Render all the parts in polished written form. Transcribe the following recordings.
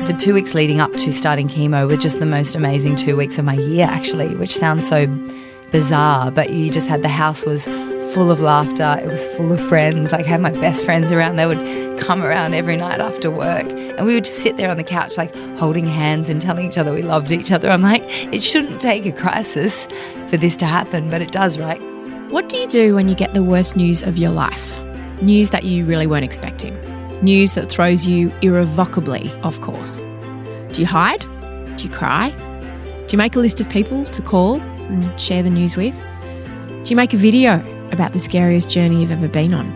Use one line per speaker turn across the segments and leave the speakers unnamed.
The 2 weeks leading up to starting chemo were just the most amazing 2 weeks of my year, actually, which sounds so bizarre, but you just had, the house was full of laughter. It was full of friends. Like, I had my best friends around. They would come around every night after work, and we would just sit there on the couch, like, holding hands and telling each other we loved each other. I'm like, it shouldn't take a crisis for this to happen, but it does, right?
What do you do when you get the worst news of your life? News that you really weren't expecting. News that throws you irrevocably off course. Do you hide? Do you cry? Do you make a list of people to call and share the news with? Do you make a video about the scariest journey you've ever been on?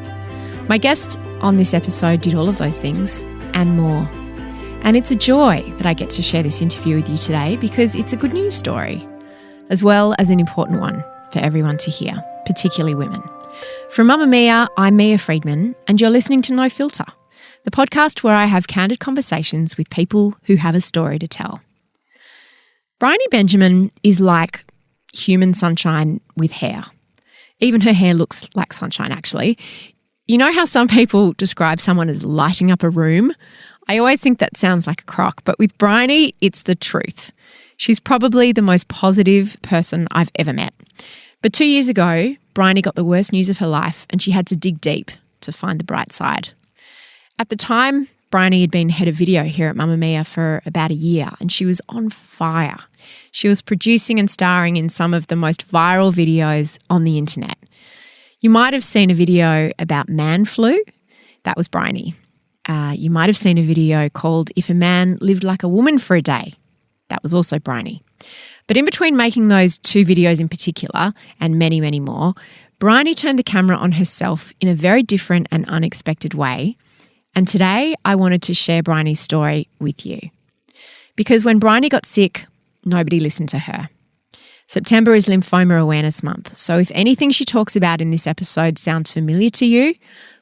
My guest on this episode did all of those things and more. And it's a joy that I get to share this interview with you today because it's a good news story, as well as an important one for everyone to hear, particularly women. From Mamamia, I'm Mia Friedman, and you're listening to No Filter, the podcast where I have candid conversations with people who have a story to tell. Briony Benjamin is like human sunshine with hair. Even her hair looks like sunshine, actually. You know how some people describe someone as lighting up a room? I always think that sounds like a crock, but with Briony, it's the truth. She's probably the most positive person I've ever met. But 2 years ago, Briony got the worst news of her life and she had to dig deep to find the bright side. At the time, Briony had been head of video here at Mamamia for about a year and she was on fire. She was producing and starring in some of the most viral videos on the internet. You might have seen a video about man flu. That was Briony. You might have seen a video called If a Man Lived Like a Woman for a Day. That was also Briony. But in between making those 2 videos in particular, and many, many more, Briony turned the camera on herself in a very different and unexpected way. And today I wanted to share Briony's story with you. Because when Briony got sick, nobody listened to her. September is Lymphoma Awareness Month, so if anything she talks about in this episode sounds familiar to you,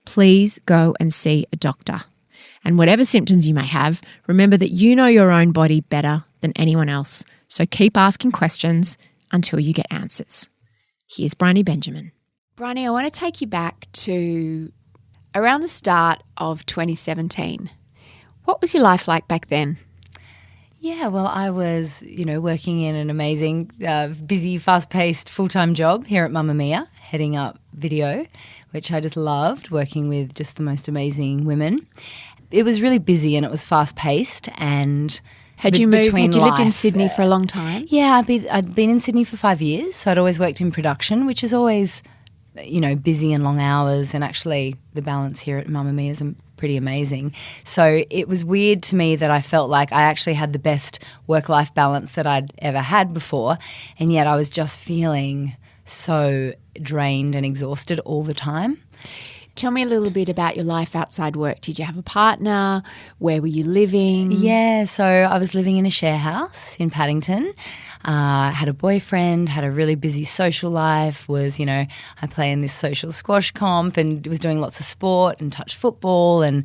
please go and see a doctor. And whatever symptoms you may have, remember that you know your own body better than anyone else. So keep asking questions until you get answers. Here's Briony Benjamin. Briony, I want to take you back to around the start of 2017. What was your life like back then?
Yeah, well, I was, working in an amazing, busy, fast-paced full-time job here at Mamamia, heading up video, which I just loved, working with just the most amazing women. It was really busy and it was fast-paced and
Had you lived in Sydney for a long time?
Yeah, I'd been in Sydney for 5 years, so I'd always worked in production, which is always, busy and long hours, and actually the balance here at Mamamia is pretty amazing. So it was weird to me that I felt like I actually had the best work-life balance that I'd ever had before, and yet I was just feeling so drained and exhausted all the time.
Tell me a little bit about your life outside work. Did you have a partner? Where were you living?
Yeah, so I was living in a share house in Paddington. Had a boyfriend, had a really busy social life, I play in this social squash comp and was doing lots of sport and touch football and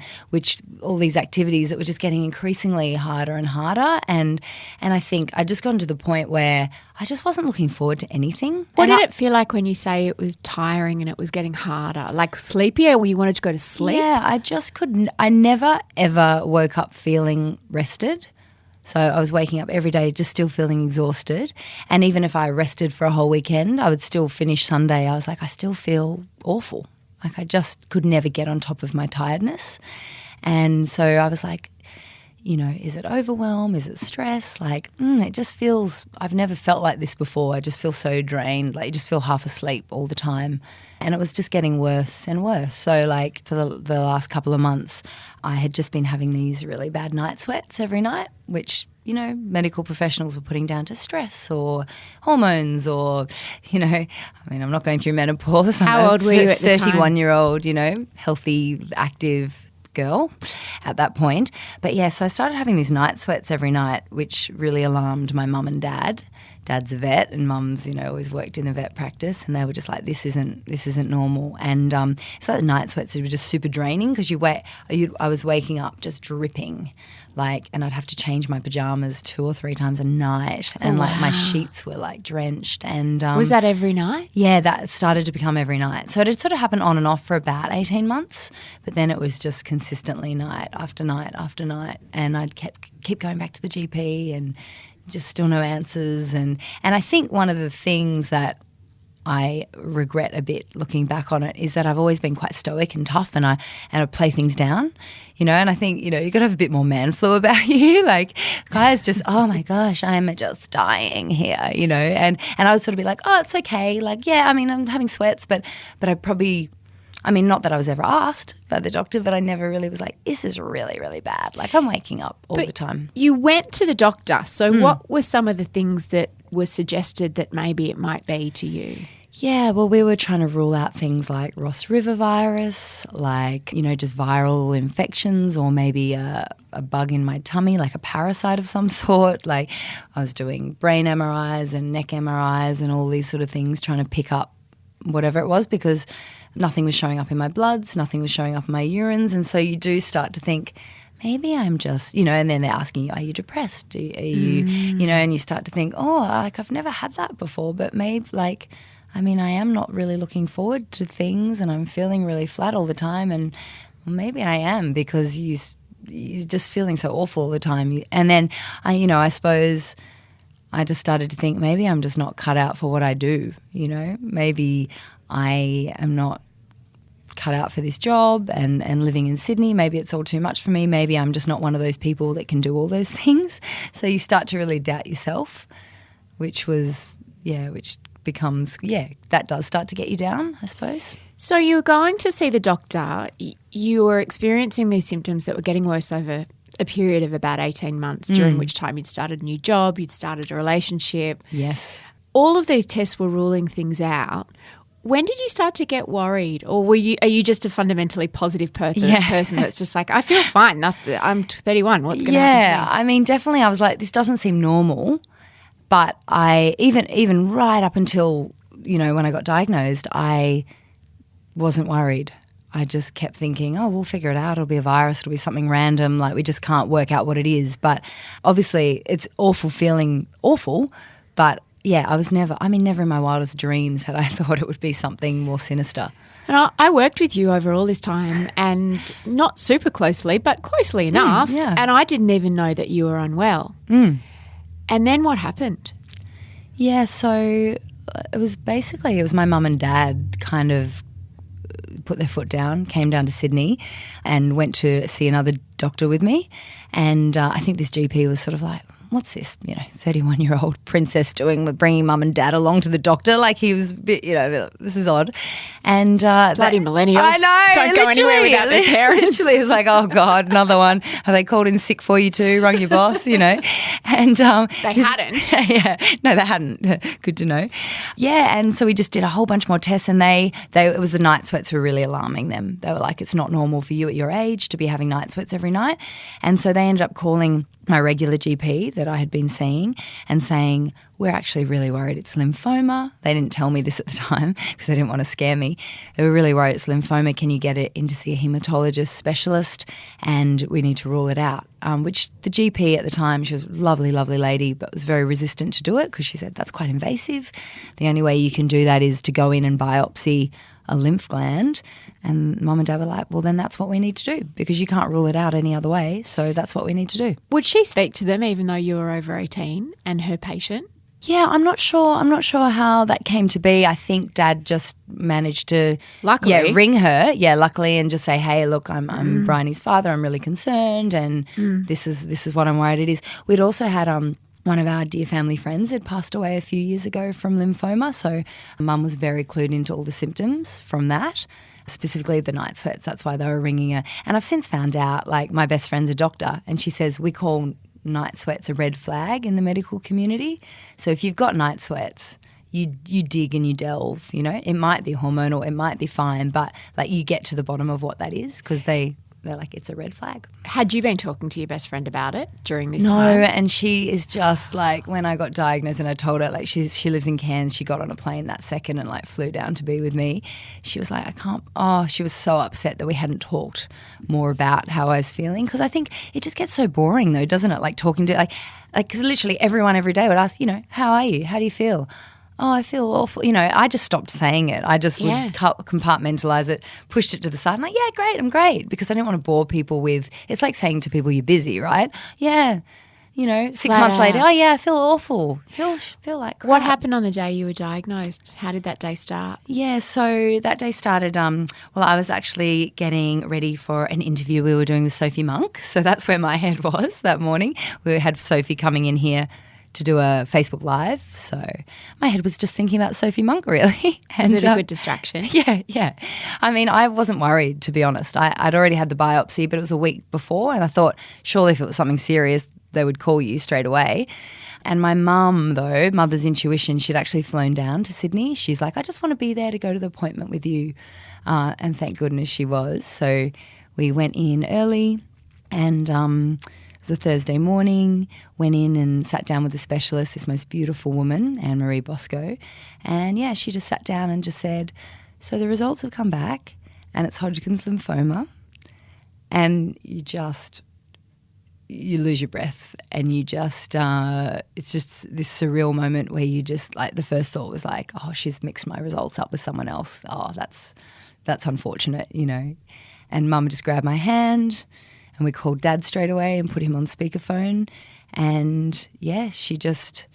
all these activities that were just getting increasingly harder and harder. And I think I'd just gotten to the point where I just wasn't looking forward to anything.
What did it feel like when you say it was tiring and it was getting harder? Like sleepier, where you wanted to go to sleep?
Yeah, I just couldn't. I never, ever woke up feeling rested. So I was waking up every day just still feeling exhausted. And even if I rested for a whole weekend, I would still finish Sunday. I was like, I still feel awful. Like I just could never get on top of my tiredness. And so I was like, is it overwhelm? Is it stress? Like, it just feels, I've never felt like this before. I just feel so drained. Like you just feel half asleep all the time. And it was just getting worse and worse. So like for the last couple of months, I had just been having these really bad night sweats every night, which, medical professionals were putting down to stress or hormones or, I'm not going through menopause.
How old were you at the time?
31-year-old, healthy, active girl at that point. But yeah, so I started having these night sweats every night, which really alarmed my mum and dad. Dad's a vet and mum's, always worked in the vet practice, and they were just like, this isn't normal. And so the night sweats were just super draining because I was waking up just dripping and I'd have to change my pajamas 2 or 3 times a night, and my sheets were drenched. And
was that every night?
Yeah, that started to become every night. So it had sort of happened on and off for about 18 months, but then it was just consistently night after night after night, and I'd keep going back to the GP and just still no answers. And I think one of the things that I regret a bit looking back on it is that I've always been quite stoic and tough, and I play things down, and I think, you've got to have a bit more man flu about you. Guys just, oh my gosh, I'm just dying here, and I would sort of be like, oh, it's okay. Yeah, I mean, I'm having sweats, but I probably, not that I was ever asked by the doctor, but I never really was like, this is really, really bad. I'm waking up all the time.
You went to the doctor. So what were some of the things that were suggested that maybe it might be to you?
Yeah, well, we were trying to rule out things like Ross River virus, just viral infections, or maybe a bug in my tummy, like a parasite of some sort. I was doing brain MRIs and neck MRIs and all these sort of things, trying to pick up whatever it was, because nothing was showing up in my bloods, nothing was showing up in my urines. And so you do start to think, maybe I'm just, and then they're asking you, are you depressed? Are you, and you start to think, oh, I've never had that before, but maybe I am not really looking forward to things, and I'm feeling really flat all the time, and maybe I am, because you're just feeling so awful all the time. And then, I suppose I just started to think, maybe I'm just not cut out for what I do, Maybe I am not cut out for this job and living in Sydney. Maybe it's all too much for me. Maybe I'm just not one of those people that can do all those things. So you start to really doubt yourself, which becomes, that does start to get you down, I suppose.
So you were going to see the doctor. You were experiencing these symptoms that were getting worse over a period of about 18 months, during which time you'd started a new job, you'd started a relationship.
Yes.
All of these tests were ruling things out. When did you start to get worried, or are you just a fundamentally positive person that's just like, I feel fine, I'm 31, what's going to happen to me?
Definitely I was like, this doesn't seem normal. But I even right up until, when I got diagnosed, I wasn't worried. I just kept thinking, oh, we'll figure it out. It'll be a virus. It'll be something random. We just can't work out what it is. But obviously it's feeling awful. But yeah, I was never in my wildest dreams had I thought it would be something more sinister.
And I worked with you over all this time, and not super closely, but closely enough. And I didn't even know that you were unwell. And then what happened?
Yeah, so it was my mum and dad kind of put their foot down, came down to Sydney and went to see another doctor with me. And I think this GP was sort of like, what's this, 31-year-old princess doing, bringing mum and dad along to the doctor? He was a bit, this is odd. And
bloody millennials.
I know.
Don't go anywhere without their parents.
Literally, it was like, oh God, another one. Have they called in sick for you too? Rung your boss, And
they hadn't.
Yeah, no, they hadn't. Good to know. Yeah, and so we just did a whole bunch more tests, and it was the night sweats were really alarming them. They were like, it's not normal for you at your age to be having night sweats every night. And so they ended up calling my regular GP that I had been seeing and saying, we're actually really worried it's lymphoma. They didn't tell me this at the time because they didn't want to scare me. They were really worried it's lymphoma. Can you get it in to see a haematologist specialist? And we need to rule it out, which the GP at the time, she was a lovely, lovely lady, but was very resistant to do it because she said that's quite invasive. The only way you can do that is to go in and biopsy a lymph gland. And mum and dad were like, well, then that's what we need to do because you can't rule it out any other way. So that's what we need to do.
Would she speak to them even though you were over 18 and her patient?
Yeah, I'm not sure. I'm not sure how that came to be. I think Dad just managed to ring her. Yeah, luckily, and just say, hey, look, I'm Briony's father. I'm really concerned, and this is what I'm worried it is. We'd also had one of our dear family friends had passed away a few years ago from lymphoma, so Mum was very clued into all the symptoms from that. Specifically the night sweats, that's why they were ringing her. And I've since found out, my best friend's a doctor, and she says we call night sweats a red flag in the medical community. So if you've got night sweats, you dig and you delve, it might be hormonal, it might be fine, but you get to the bottom of what that is because they they're like, it's a red flag.
Had you been talking to your best friend about it during this
No,
time?
and she is just like, when I got diagnosed and I told her, like, she lives in Cairns, she got on a plane that second and like flew down to be with me. She was like, she was so upset that we hadn't talked more about how I was feeling, because I think it just gets so boring though, doesn't it? Like talking to, like, because literally everyone every day would ask, how are you? How do you feel? Oh, I feel awful. I just stopped saying it. I just would compartmentalize it, pushed it to the side. I'm like, yeah, great, I'm great. Because I didn't want to bore people with, it's like saying to people you're busy, right? Yeah. 6 months later, oh yeah, I feel awful. Feel like crap.
What happened on the day you were diagnosed? How did that day start?
Yeah, so that day started, I was actually getting ready for an interview we were doing with Sophie Monk. So that's where my head was that morning. We had Sophie coming in here to do a Facebook Live. So my head was just thinking about Sophie Monk, really. And,
was it a good distraction?
Yeah. I mean, I wasn't worried, to be honest. I'd already had the biopsy, but it was a week before, and I thought surely if it was something serious, they would call you straight away. And my mum, though, mother's intuition, she'd actually flown down to Sydney. She's like, I just want to be there to go to the appointment with you. And thank goodness she was. So we went in early and it was a Thursday morning, went in and sat down with the specialist, this most beautiful woman, Anne-Marie Bosco. And, yeah, she just sat down and just said, so the results have come back and it's Hodgkin's lymphoma. And you lose your breath and you just it's just this surreal moment where you just, like, the first thought was like, oh, she's mixed my results up with someone else. Oh, that's unfortunate, And Mum just grabbed my hand and we called Dad straight away and put him on speakerphone. And, yeah, she just,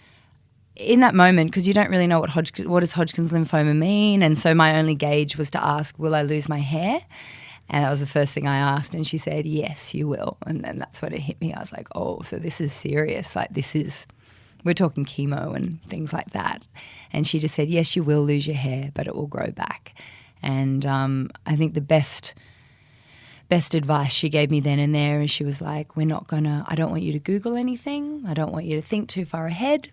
in that moment, because you don't really know what does Hodgkin's lymphoma mean, and so my only gauge was to ask, will I lose my hair? And that was the first thing I asked, and she said, yes, you will. And then that's when it hit me. I was like, oh, so this is serious. Like, we're talking chemo and things like that. And she just said, yes, you will lose your hair, but it will grow back. And I think the best advice she gave me then and there, and she was like, I don't want you to Google anything. I don't want you to think too far ahead.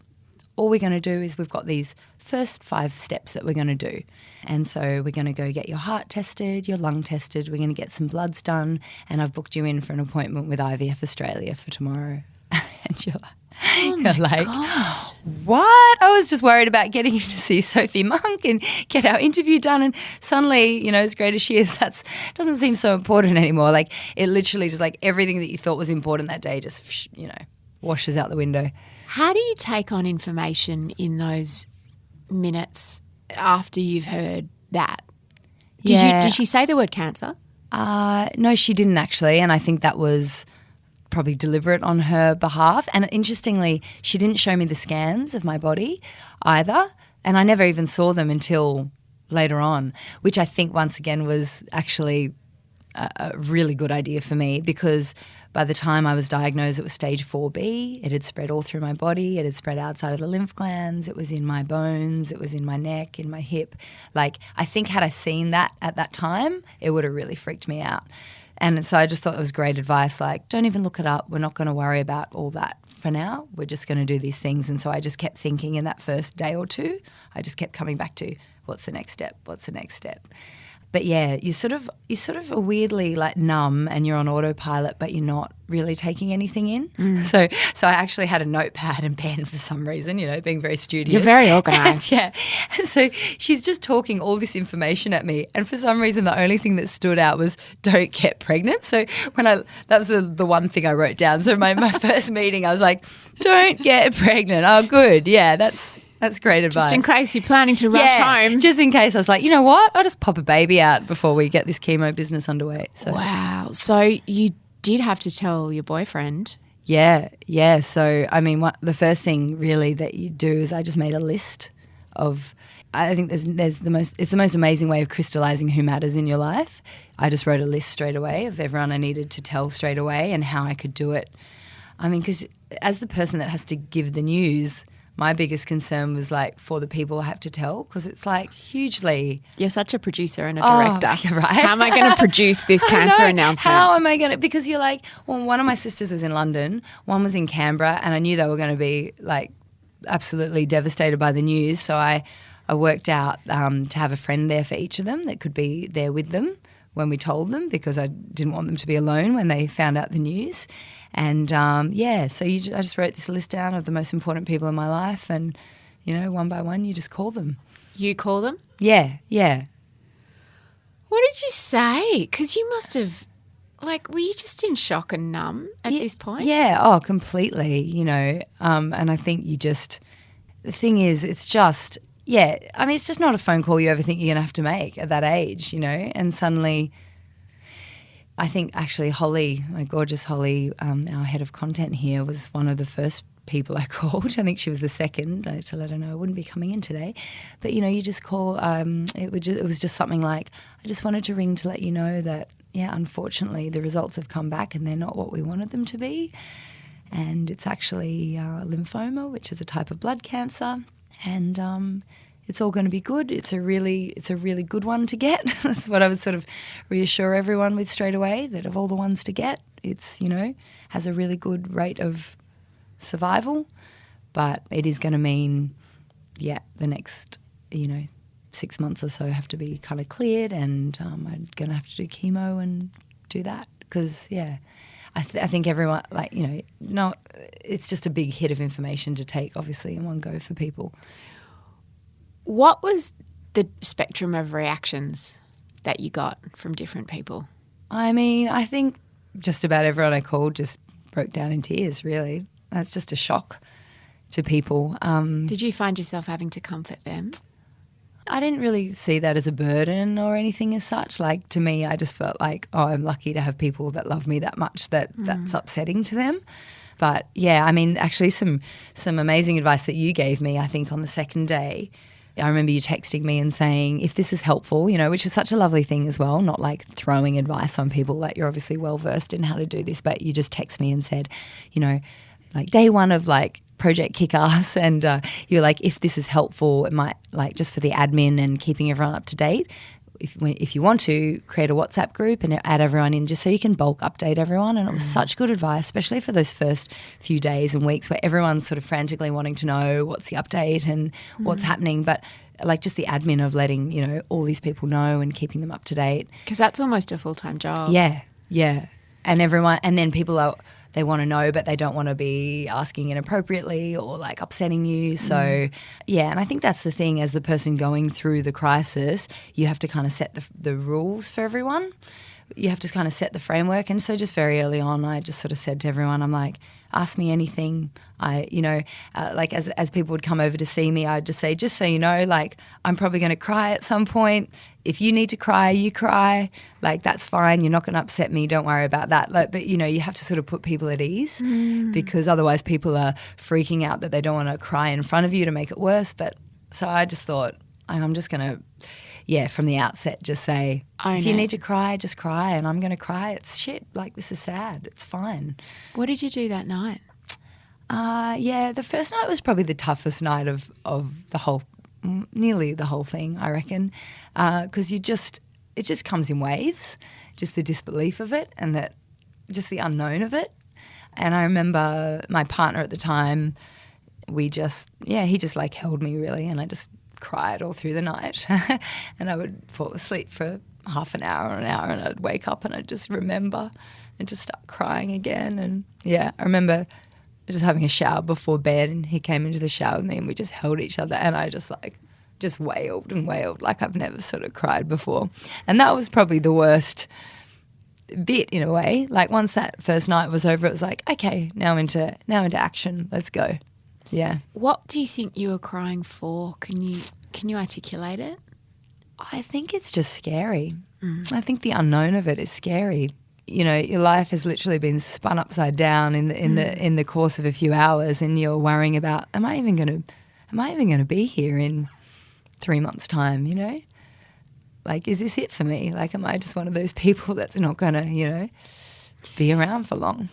All we're going to do is we've got these first 5 steps that we're going to do. And so we're going to go get your heart tested, your lung tested. We're going to get some bloods done. And I've booked you in for an appointment with IVF Australia for tomorrow. And you're like,
God.
What? I was just worried about getting you to see Sophie Monk and get our interview done. And suddenly, as great as she is, that doesn't seem so important anymore. Like, it literally just, like, everything that you thought was important that day just, washes out the window.
How do you take on information in those minutes after you've heard that? Did she say the word cancer?
No, she didn't actually, and I think that was probably deliberate on her behalf. And interestingly, she didn't show me the scans of my body either, and I never even saw them until later on, which I think once again was actually a really good idea for me, because by the time I was diagnosed, it was stage 4B. It had spread all through my body. It had spread outside of the lymph glands. It was in my bones. It was in my neck, in my hip. Like, I think had I seen that at that time, it would have really freaked me out. And so I just thought it was great advice, like, don't even look it up. We're not going to worry about all that for now. We're just going to do these things. And so I just kept thinking in that first day or two, I just kept coming back to, what's the next step? What's the next step? But yeah, you sort of are weirdly like numb and you're on autopilot, but you're not really taking anything in. So I actually had a notepad and pen for some reason, being very studious.
You're very organised.
Yeah. And so she's just talking all this information at me, and for some reason the only thing that stood out was don't get pregnant. So that was the one thing I wrote down. So my first meeting I was like, don't get pregnant. Oh, good. Yeah, that's great advice.
Just in case you're planning to rush home.
Just in case. I was like, you know what? I'll just pop a baby out before we get this chemo business underway. So.
Wow. So you did have to tell your boyfriend.
Yeah. So, I mean, the first thing really that you do is I just made a list of, I think it's the most amazing way of crystallizing who matters in your life. I just wrote a list straight away of everyone I needed to tell straight away and how I could do it. I mean, because as the person that has to give the news, my biggest concern was like for the people I have to tell, because it's like hugely.
You're such a producer and a director.
Yeah, right.
How am I going to produce this cancer announcement?
How am I going to? Because you're like, well, one of my sisters was in London, one was in Canberra, and I knew they were going to be like absolutely devastated by the news. So I worked out to have a friend there for each of them that could be there with them when we told them because I didn't want them to be alone when they found out the news. And, so I just wrote this list down of the most important people in my life and, one by one you just call them.
You call them?
Yeah.
What did you say? Because you must have, were you just in shock and numb at this point?
Yeah, completely, and I think the thing is it's just, it's just not a phone call you ever think you're going to have to make at that age, and suddenly I think actually Holly, my gorgeous Holly, our head of content here, was one of the first people I called. I think she was the second to let her know I wouldn't be coming in today. But, you just call, it was just something like, I just wanted to ring to let you know that, unfortunately the results have come back and they're not what we wanted them to be. And it's actually lymphoma, which is a type of blood cancer. And it's all going to be good. It's a really good one to get. That's what I would sort of reassure everyone with straight away, that of all the ones to get, it's, has a really good rate of survival. But it is going to mean, the next, 6 months or so have to be kind of cleared, and I'm going to have to do chemo and do that because, I think everyone, it's just a big hit of information to take, obviously, in one go for people.
What was the spectrum of reactions that you got from different people?
I mean, I think just about everyone I called just broke down in tears, really. That's just a shock to people.
Did you find yourself having to comfort them?
I didn't really see that as a burden or anything as such. To me, I just felt like, I'm lucky to have people that love me that much that's upsetting to them. But, actually some amazing advice that you gave me, I think, on the second day. I remember you texting me and saying, if this is helpful, which is such a lovely thing as well, not throwing advice on people, you're obviously well-versed in how to do this, but you just text me and said, day one of Project Kick-Ass, and you're like, if this is helpful, it might, just for the admin and keeping everyone up to date, if you want to, create a WhatsApp group and add everyone in just so you can bulk update everyone. And it was such good advice, especially for those first few days and weeks where everyone's sort of frantically wanting to know what's the update and what's happening. But just the admin of letting, all these people know and keeping them up to date.
Because that's almost a full-time job.
Yeah. And then people they want to know, but they don't want to be asking inappropriately or upsetting you. So, and I think that's the thing, as the person going through the crisis, you have to kind of set the rules for everyone. You have to kind of set the framework. And so just very early on, I just sort of said to everyone, I'm like, ask me anything. As people would come over to see me, I'd just say, just so you know, I'm probably going to cry at some point. If you need to cry, you cry. That's fine. You're not going to upset me. Don't worry about that. But, you have to sort of put people at ease because otherwise people are freaking out that they don't want to cry in front of you to make it worse. But so I just thought, I'm just going to, from the outset, just say, if you need to cry, just cry. And I'm going to cry. It's shit. This is sad. It's fine.
What did you do that night?
The first night was probably the toughest night of the whole, nearly the whole thing, I reckon, because it just comes in waves, just the disbelief of it and that just the unknown of it. And I remember my partner at the time, he just held me really, and I just cried all through the night and I would fall asleep for half an hour or an hour and I'd wake up and I'd just remember and just start crying again. And I remember just having a shower before bed and he came into the shower with me and we just held each other and I just wailed and wailed like I've never sort of cried before. And that was probably the worst bit in a way. Once that first night was over, it was like, okay, now into action, let's go. Yeah.
What do you think you were crying for? Can you articulate it?
I think it's just scary. I think the unknown of it is scary. Your life has literally been spun upside down in the course of a few hours, and you're worrying about, am I even going to be here in 3 months' time? Is this it for me? Am I just one of those people that's not going to, be around for long?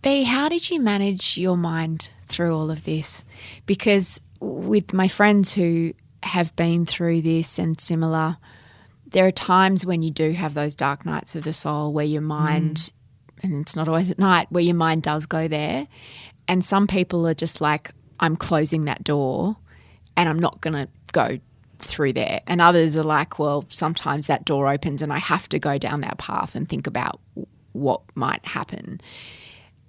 B, how did you manage your mind through all of this? Because with my friends who have been through this and similar, there are times when you do have those dark nights of the soul where your mind, and it's not always at night, where your mind does go there. And some people are just like, I'm closing that door and I'm not going to go through there. And others are like, well, sometimes that door opens and I have to go down that path and think about what might happen.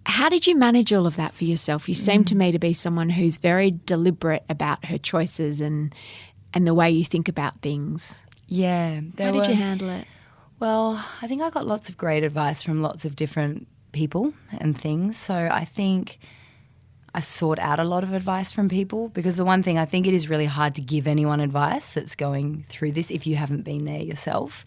How did you manage all of that for yourself? You seem to me to be someone who's very deliberate about her choices and the way you think about things.
Yeah.
How did you handle it?
Well, I think I got lots of great advice from lots of different people and things. So I think I sought out a lot of advice from people, because the one thing, I think it is really hard to give anyone advice that's going through this if you haven't been there yourself.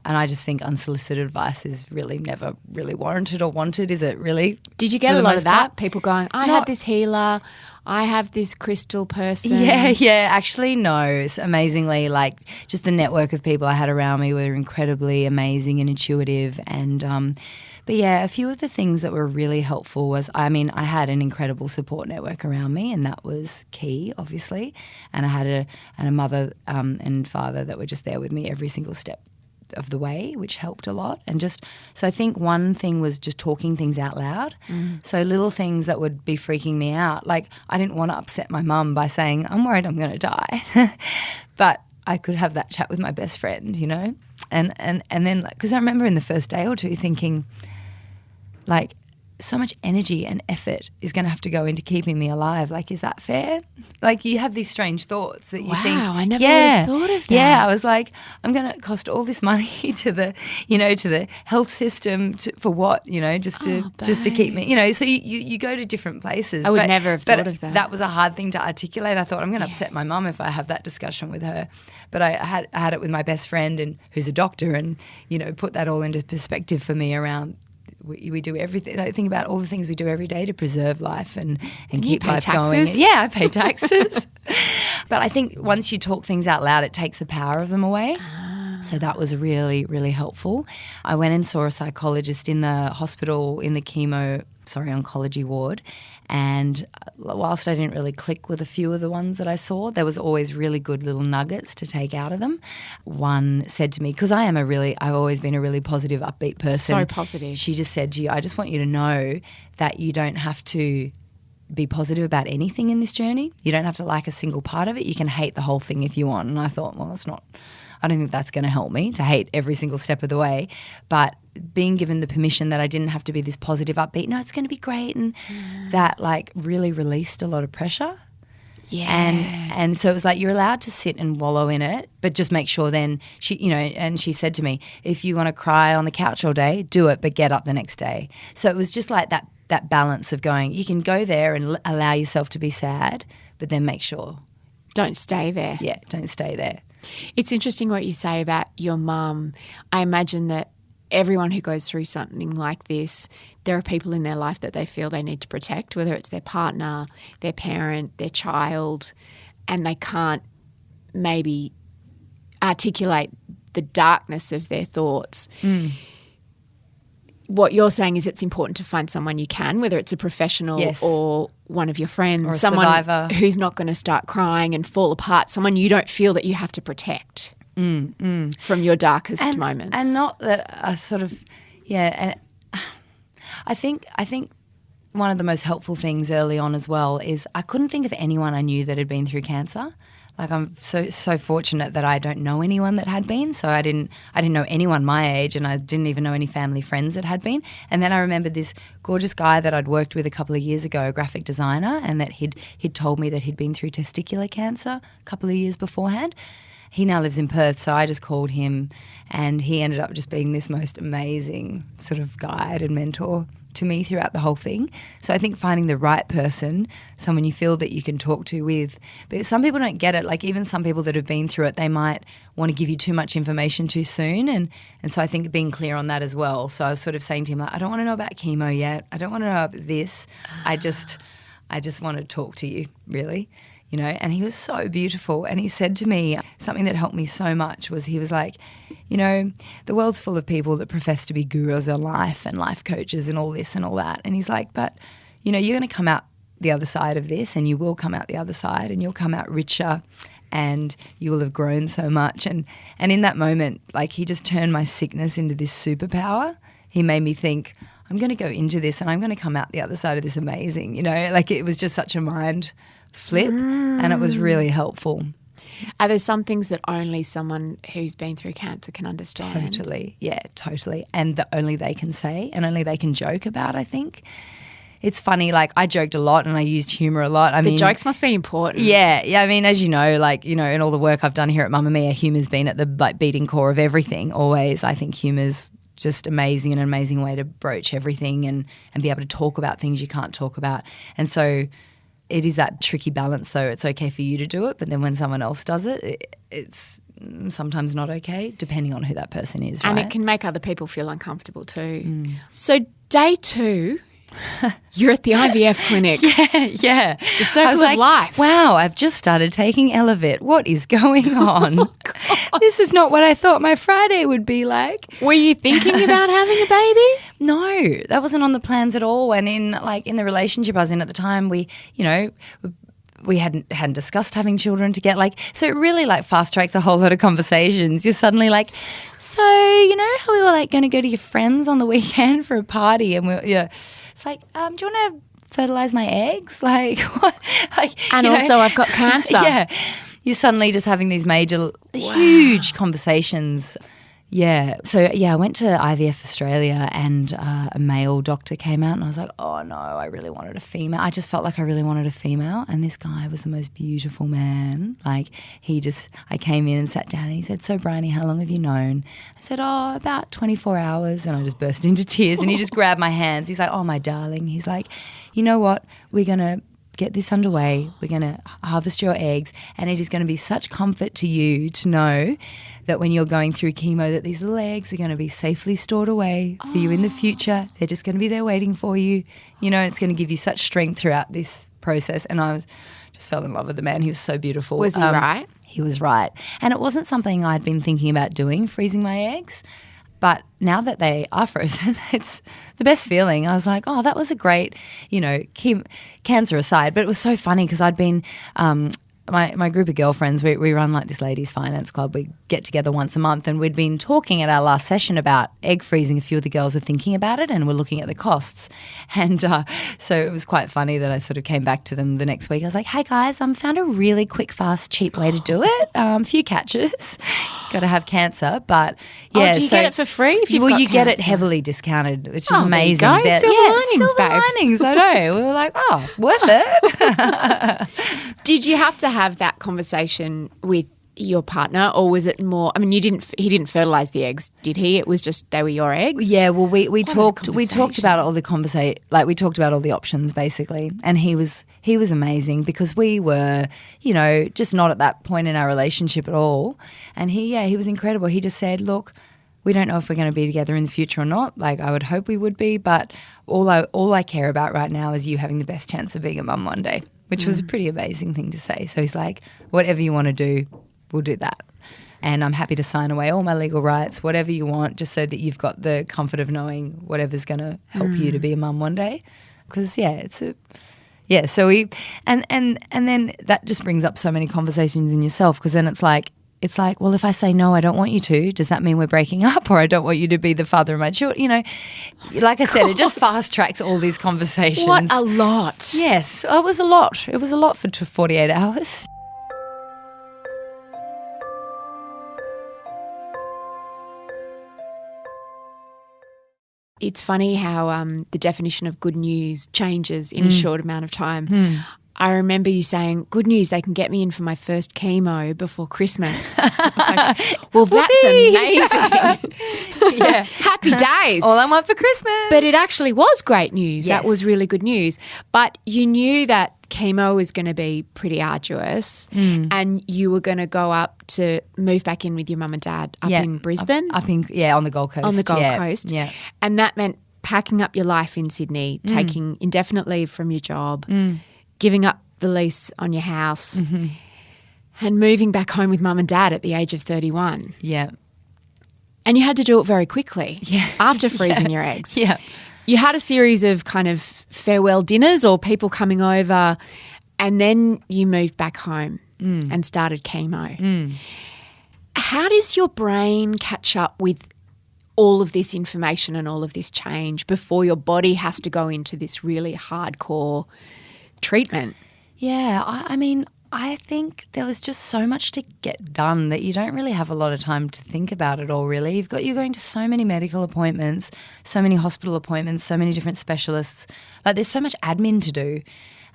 And I just think unsolicited advice is really never really warranted or wanted, is it really?
Did you get a lot of that? People going, I had this healer, I have this crystal person.
Yeah, actually no. Amazingly, like just the network of people I had around me were incredibly amazing and intuitive, and but yeah, a few of the things that were really helpful was, I had an incredible support network around me, and that was key, obviously. And I had a mother and father that were just there with me every single step of the way, which helped a lot. And so I think one thing was just talking things out loud. So little things that would be freaking me out. Like I didn't want to upset my mum by saying, I'm worried I'm going to die. But I could have that chat with my best friend, you know? And then, because I remember in the first day or two thinking, like, so much energy and effort is going to have to go into keeping me alive. Like, is that fair? Like, you have these strange thoughts that you think.
Wow, I never would have thought of that.
Yeah, I was like, I'm going to cost all this money to the health system for what, just to keep me, so you go to different places.
I would never have thought of that.
That was a hard thing to articulate. I thought I'm going to upset my mum if I have that discussion with her. But I had it with my best friend, and who's a doctor, and, put that all into perspective for me around. We do everything. I think about all the things we do every day to preserve life and keep life going. Yeah, I pay taxes. But I think once you talk things out loud, it takes the power of them away. So that was really, really helpful. I went and saw a psychologist in the hospital in the oncology ward. And whilst I didn't really click with a few of the ones that I saw, there was always really good little nuggets to take out of them. One said to me, because I've always been a really positive, upbeat person.
So positive.
She just said to you, I just want you to know that you don't have to be positive about anything in this journey. You don't have to like a single part of it. You can hate the whole thing if you want. And I thought, well, I don't think that's going to help me to hate every single step of the way. But being given the permission that I didn't have to be this positive, upbeat, no, it's going to be great. And that really released a lot of pressure.
Yeah.
And so it was like, you're allowed to sit and wallow in it, but just make sure then and she said to me, if you want to cry on the couch all day, do it, but get up the next day. So it was just like that balance of going, you can go there and allow yourself to be sad, but then make sure.
Don't stay there.
Yeah, don't stay there.
It's interesting what you say about your mum. I imagine that everyone who goes through something like this, there are people in their life that they feel they need to protect, whether it's their partner, their parent, their child, and they can't maybe articulate the darkness of their thoughts. What you're saying is it's important to find someone you can, whether it's a professional or one of your friends,
or a
someone
survivor
who's not going to start crying and fall apart, someone you don't feel that you have to protect from your darkest moments.
And not that I sort of, and I think one of the most helpful things early on as well is I couldn't think of anyone I knew that had been through cancer. Like, I'm so fortunate that I don't know anyone that had been. So I didn't know anyone my age, and I didn't even know any family friends that had been. And then I remembered this gorgeous guy that I'd worked with a couple of years ago, a graphic designer, and that he'd told me that he'd been through testicular cancer a couple of years beforehand. He now lives in Perth, so I just called him, and he ended up just being this most amazing sort of guide and mentor to me throughout the whole thing. So I think finding the right person, someone you feel that you can talk to with. But some people don't get it. Like, even some people that have been through it, they might want to give you too much information too soon. And so I think being clear on that as well. So I was sort of saying to him, like, I don't want to know about chemo yet. I don't want to know about this. I just want to talk to you, really. And he was so beautiful. And he said to me something that helped me so much was, he was like, the world's full of people that profess to be gurus of life and life coaches and all this and all that. And he's like, but, you're going to come out the other side of this, and you will come out the other side, and you'll come out richer, and you will have grown so much. And in that moment, like, he just turned my sickness into this superpower. He made me think, I'm going to go into this and I'm going to come out the other side of this amazing, like, it was just such a mind flip, and it was really helpful.
Are there some things that only someone who's been through cancer can understand?
Totally. Yeah, totally. And that only they can say and only they can joke about, I think. It's funny, like I joked a lot and I used humour a lot.
The jokes must be important.
Yeah. I mean, as you know, like, you know, in all the work I've done here at Mamamia, humour's been at the beating core of everything always. I think humour's just amazing, and an amazing way to broach everything and be able to talk about things you can't talk about. And so it is that tricky balance. So it's okay for you to do it, but then when someone else does it, it's sometimes not okay, depending on who that person is, right?
And it can make other people feel uncomfortable too. So day 2, you're at the IVF clinic.
Yeah.
The circle of life.
Wow, I've just started taking Elevit. What is going on? This is not what I thought my Friday would be like.
Were you thinking about having a baby?
No, that wasn't on the plans at all. And in the relationship I was in at the time, we hadn't discussed having children together. So it really fast tracks a whole lot of conversations. You're suddenly like, so you know how we were going to go to your friends on the weekend for a party, and it's like, do you want to fertilize my eggs? Like what?
And also I've got cancer.
Yeah, you're suddenly just having these major, huge conversations. Yeah. So, I went to IVF Australia and a male doctor came out and I was like, oh, no, I really wanted a female. I just felt like I really wanted a female, and this guy was the most beautiful man. I came in and sat down and he said, so, Briony, how long have you known? I said, oh, about 24 hours. And I just burst into tears and he just grabbed my hands. He's like, oh, my darling. He's like, you know what? We're going to get this underway. We're going to harvest your eggs, and it is going to be such comfort to you to know that when you're going through chemo that these little eggs are going to be safely stored away for you in the future. They're just going to be there waiting for you. You know, it's going to give you such strength throughout this process. And I just fell in love with the man. He was so beautiful.
Was he right?
He was right. And it wasn't something I'd been thinking about doing, freezing my eggs. But now that they are frozen, it's the best feeling. I was like, oh, that was a great, cancer aside. But it was so funny because I'd been my group of girlfriends, we run this ladies' finance club. We get together once a month, and we'd been talking at our last session about egg freezing. A few of the girls were thinking about it and were looking at the costs. And so it was quite funny that I sort of came back to them the next week. I was like, hey, guys, found a really quick, fast, cheap way to do it. A few catches. Got to have cancer. But, yeah.
Do you get it for free if you've got
you get it
cancer?
heavily discounted, which is amazing.
There you go. Silver linings, babe.
Silver linings, I know. We were like, oh, worth it.
Did you have to have that conversation with your partner, or was it more? I mean, he didn't fertilize the eggs, did he? It was just they were your eggs.
Yeah, well, we talked about all the we talked about all the options basically, and he was amazing because we were, just not at that point in our relationship at all, and he was incredible. He just said, look, we don't know if we're going to be together in the future or not. I would hope we would be, but all I care about right now is you having the best chance of being a mum one day, which was a pretty amazing thing to say. So he's like, whatever you want to do, we'll do that. And I'm happy to sign away all my legal rights, whatever you want, just so that you've got the comfort of knowing whatever's going to help you to be a mum one day. Because, so we – and then that just brings up so many conversations in yourself, because then it's like, well, if I say no, I don't want you to, does that mean we're breaking up, or I don't want you to be the father of my children? Like I said, it just fast tracks all these conversations.
What a lot.
Yes, it was a lot. It was a lot for 48 hours.
It's funny how the definition of good news changes in a short amount of time. I remember you saying, good news, they can get me in for my first chemo before Christmas. I was like, well, that's amazing.
Yeah.
Happy days.
All I want for Christmas.
But it actually was great news.
Yes.
That was really good news. But you knew that chemo was going to be pretty arduous, and you were going to go up to move back in with your mum and dad up in Brisbane.
On the Gold Coast.
On the Gold Coast.
Yeah.
And that meant packing up your life in Sydney, taking indefinite leave from your job, giving up the lease on your house, and moving back home with mum and dad at the age of 31.
Yeah.
And you had to do it very quickly after freezing your eggs.
Yeah.
You had a series of kind of farewell dinners or people coming over, and then you moved back home and started chemo. How does your brain catch up with all of this information and all of this change before your body has to go into this really hardcore treatment?
Yeah, I mean, I think there was just so much to get done that you don't really have a lot of time to think about it all, really. You're going to so many medical appointments, so many hospital appointments, so many different specialists. Like, there's so much admin to do.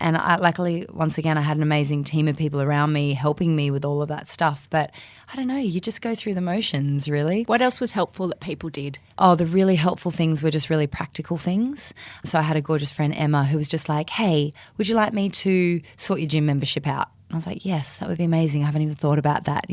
And luckily, once again, I had an amazing team of people around me helping me with all of that stuff. But I don't know, you just go through the motions, really.
What else was helpful that people did?
Oh, the really helpful things were just really practical things. So I had a gorgeous friend, Emma, who was just like, hey, would you like me to sort your gym membership out? And I was like, yes, that would be amazing. I haven't even thought about that,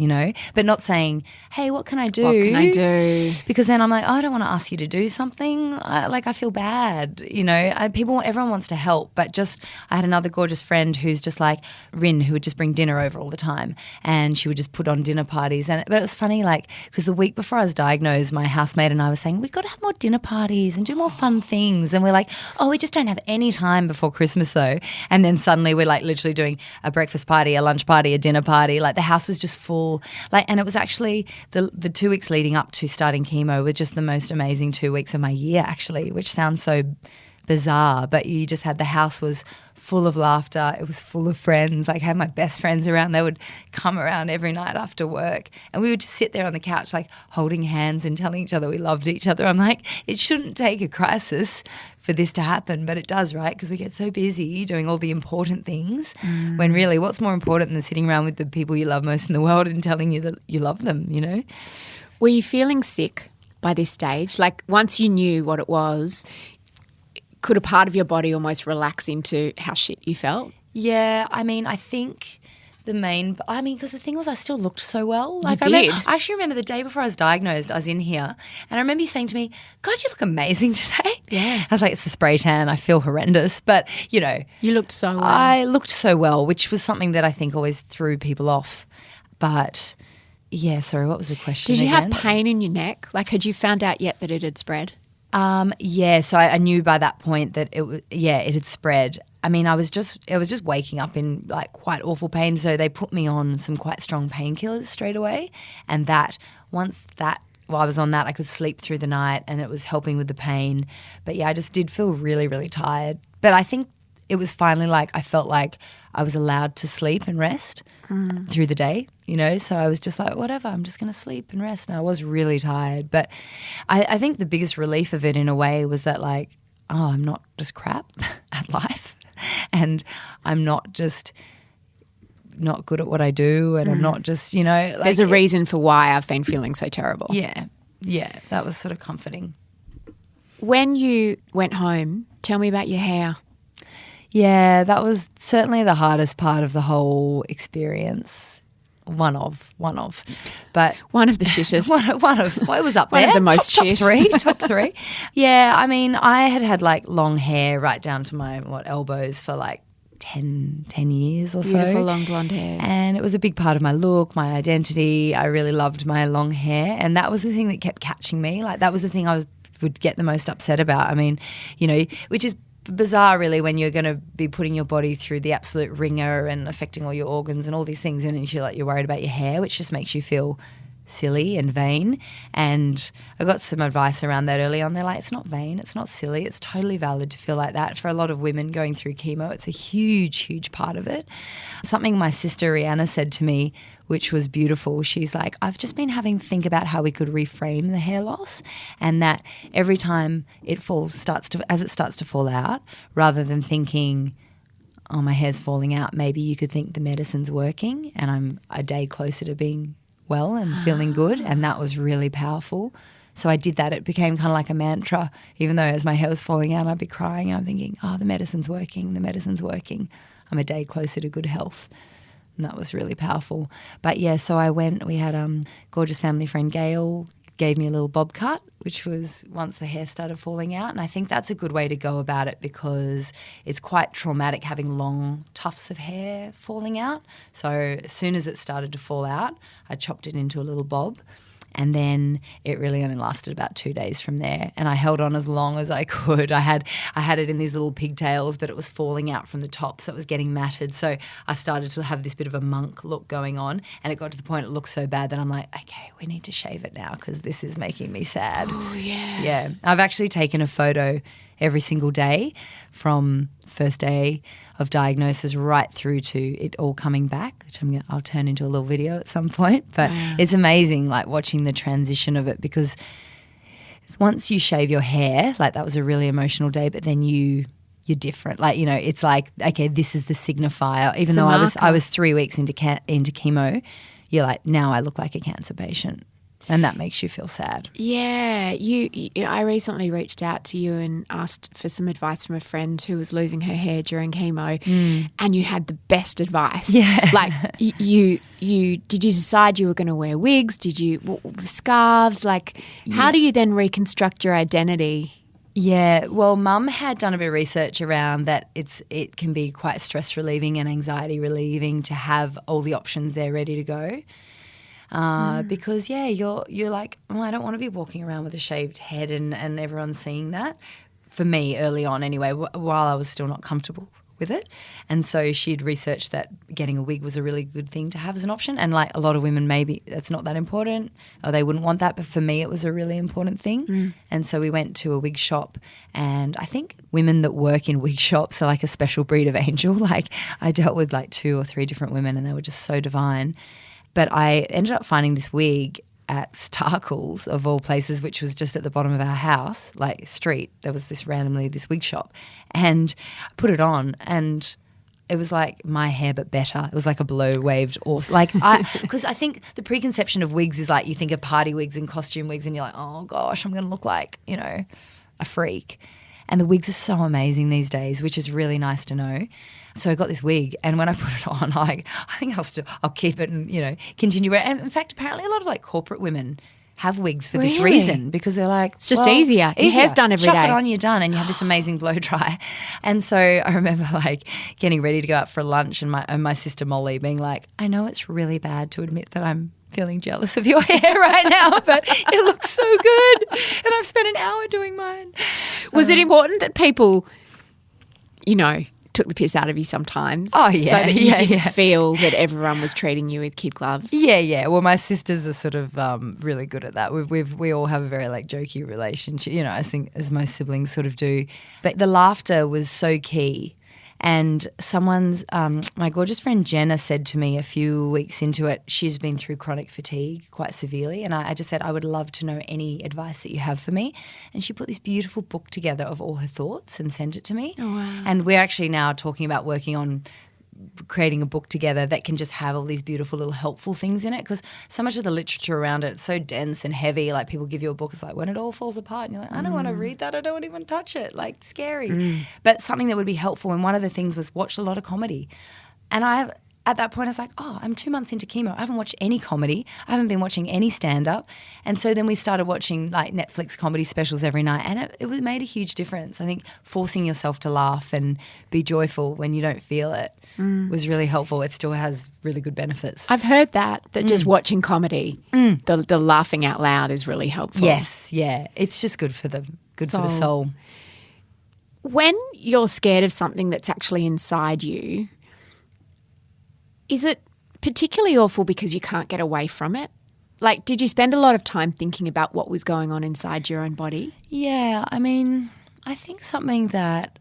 but not saying, hey, what can I do?
What can I do?
Because then I'm like, oh, I don't want to ask you to do something. I feel bad, everyone wants to help. But just I had another gorgeous friend who's just like Rin, who would just bring dinner over all the time. And she would just put on dinner parties. But it was funny, because the week before I was diagnosed, my housemate and I were saying, we've got to have more dinner parties and do more fun things. And we're like, oh, we just don't have any time before Christmas though. And then suddenly we're like literally doing a breakfast party, a lunch party, a dinner party. Like, the house was just full. And it was actually the 2 weeks leading up to starting chemo were just the most amazing 2 weeks of my year, actually, which sounds so bizarre, but you just had, the house was full of laughter. It was full of friends. Like, I had my best friends around. They would come around every night after work and we would just sit there on the couch, like holding hands and telling each other we loved each other. I'm like, it shouldn't take a crisis for this to happen, but it does, right? Because we get so busy doing all the important things when really what's more important than sitting around with the people you love most in the world and telling you that you love them,
Were you feeling sick by this stage? Like, once you knew what it was, could a part of your body almost relax into how shit you felt?
Yeah, I think because the thing was I still looked so well.
Like, you did?
I actually remember the day before I was diagnosed, I was in here and I remember you saying to me, God, you look amazing today.
Yeah.
I was like, it's the spray tan. I feel horrendous. But,
You looked so well.
I looked so well, which was something that I think always threw people off. But, yeah, sorry, what was the question
Did you
again?
have pain in your neck? Like, had you found out yet that it had spread?
Yeah, so I knew by that point that it had spread. I was just waking up in like quite awful pain, so they put me on some quite strong painkillers straight away, and while I was on that, I could sleep through the night and it was helping with the pain. But yeah, I just did feel really, really tired. But I think it was finally like I felt like I was allowed to sleep and rest through the day, so I was just like, whatever, I'm just going to sleep and rest. And I was really tired. But I think the biggest relief of it in a way was that like, oh, I'm not just crap at life and I'm not just not good at what I do and I'm not just,
There's a reason for why I've been feeling so terrible.
Yeah, that was sort of comforting.
When you went home, tell me about your hair.
Yeah, that was certainly the hardest part of the whole experience. One of. But
one of the shittest.
It was up
one
there.
One of the most shit.
Top three. Yeah, I had like long hair right down to my elbows for like 10 years or so.
Beautiful long blonde hair.
And it was a big part of my look, my identity. I really loved my long hair, and that was the thing that kept catching me. Like, that was the thing I would get the most upset about. Which is bizarre really when you're going to be putting your body through the absolute ringer and affecting all your organs and all these things, and you're worried about your hair, which just makes you feel silly and vain. And I got some advice around that early on. They're like, it's not vain, it's not silly, it's totally valid to feel like that. For a lot of women going through chemo, it's a huge, huge part of it. Something my sister Rihanna said to me, which was beautiful. She's like, I've just been having to think about how we could reframe the hair loss, and that every time it starts to fall out, rather than thinking, oh, my hair's falling out, maybe you could think the medicine's working and I'm a day closer to being well and feeling good. And that was really powerful. So I did that. It became kind of like a mantra, even though as my hair was falling out, I'd be crying. I'm thinking, oh, the medicine's working. I'm a day closer to good health. And that was really powerful. But yeah, so I went, we had gorgeous family friend Gail gave me a little bob cut, which was once the hair started falling out. And I think that's a good way to go about it because it's quite traumatic having long tufts of hair falling out. So as soon as it started to fall out, I chopped it into a little bob. And then it really only lasted about 2 days from there. And I held on as long as I could. I had it in these little pigtails, but it was falling out from the top, so it was getting matted. So I started to have this bit of a monk look going on, and it got to the point it looked so bad that I'm like, okay, we need to shave it now because this is making me sad.
Oh, yeah.
Yeah. I've actually taken a photo every single day from first day of diagnosis right through to it all coming back, which I'll turn into a little video at some point. But it's amazing, like watching the transition of it, because once you shave your hair, like that was a really emotional day, but then you're different. Like, it's like, okay, this is the signifier. Even though I was 3 weeks into chemo, you're like, now I look like a cancer patient. And that makes you feel sad.
Yeah. I recently reached out to you and asked for some advice from a friend who was losing her hair during chemo, and you had the best advice.
Yeah.
Like did you decide you were going to wear wigs? Did you scarves? Like how do you then reconstruct your identity?
Yeah, well, Mum had done a bit of research around that it can be quite stress relieving and anxiety relieving to have all the options there ready to go. Because you're like, I don't want to be walking around with a shaved head and everyone's seeing that. For me, early on anyway, while I was still not comfortable with it. And so she'd researched that getting a wig was a really good thing to have as an option. And like a lot of women, maybe that's not that important or they wouldn't want that. But for me, it was a really important thing. And so we went to a wig shop, and I think women that work in wig shops are like a special breed of angel. Like I dealt with like 2 or 3 different women and they were just so divine. But I ended up finding this wig at Starkles, of all places, which was just at the bottom of our house, like street. There was this wig shop, and I put it on, and it was like my hair but better. It was like a blow waved horse. Like because I think the preconception of wigs is like you think of party wigs and costume wigs, and you're like, oh gosh, I'm going to look like a freak. And the wigs are so amazing these days, which is really nice to know. So I got this wig, and when I put it on, I think I'll keep it and continue. And in fact, apparently a lot of like corporate women have wigs for this reason, because they're like,
it's just easier. Your hair's done every day.
Chuck it on, you're done, and you have this amazing blow dry. And so I remember like getting ready to go out for lunch, and my sister Molly being like, I know it's really bad to admit that I'm feeling jealous of your hair right now, but it looks so good, and I've spent an hour doing mine.
Was it important that people, took the piss out of you sometimes?
Oh, yeah.
So that you didn't feel that everyone was treating you with kid gloves?
Yeah. Well, my sisters are sort of really good at that. We all have a very like jokey relationship, I think, as most siblings sort of do. But the laughter was so key. And my gorgeous friend Jenna said to me a few weeks into it, she's been through chronic fatigue quite severely, and I just said, I would love to know any advice that you have for me. And she put this beautiful book together of all her thoughts and sent it to me.
Oh, wow.
And we're actually now talking about working on creating a book together that can just have all these beautiful little helpful things in it, because so much of the literature around it, it's so dense and heavy. Like people give you a book, it's like when it all falls apart, and you're like, I don't want to read that, I don't even touch it, like scary. But something that would be helpful, and one of the things was watch a lot of comedy. And at that point I was like, I'm 2 months into chemo, I haven't watched any comedy, I haven't been watching any stand-up. And so then we started watching like Netflix comedy specials every night, and it made a huge difference. I think forcing yourself to laugh and be joyful when you don't feel it was really helpful. It still has really good benefits.
I've heard that just watching comedy, the laughing out loud is really helpful.
Yes, yeah. It's just good for the soul.
When you're scared of something that's actually inside you, is it particularly awful because you can't get away from it? Like, did you spend a lot of time thinking about what was going on inside your own body? Yeah,
I mean, I think something that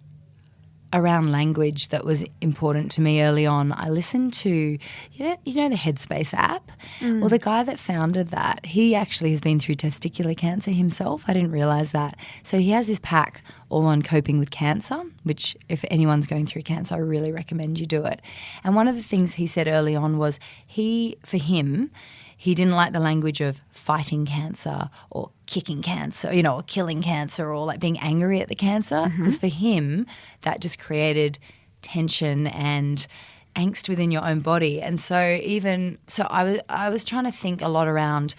around language that was important to me early on, I listened to, the Headspace app? Well, the guy that founded that, he actually has been through testicular cancer himself. I didn't realise that. So he has this pack all on coping with cancer, which if anyone's going through cancer, I really recommend you do it. And one of the things he said early on was for him, he didn't like the language of fighting cancer or kicking cancer, or killing cancer, or like being angry at the cancer, because for him that just created tension and angst within your own body. And so I was trying to think a lot around,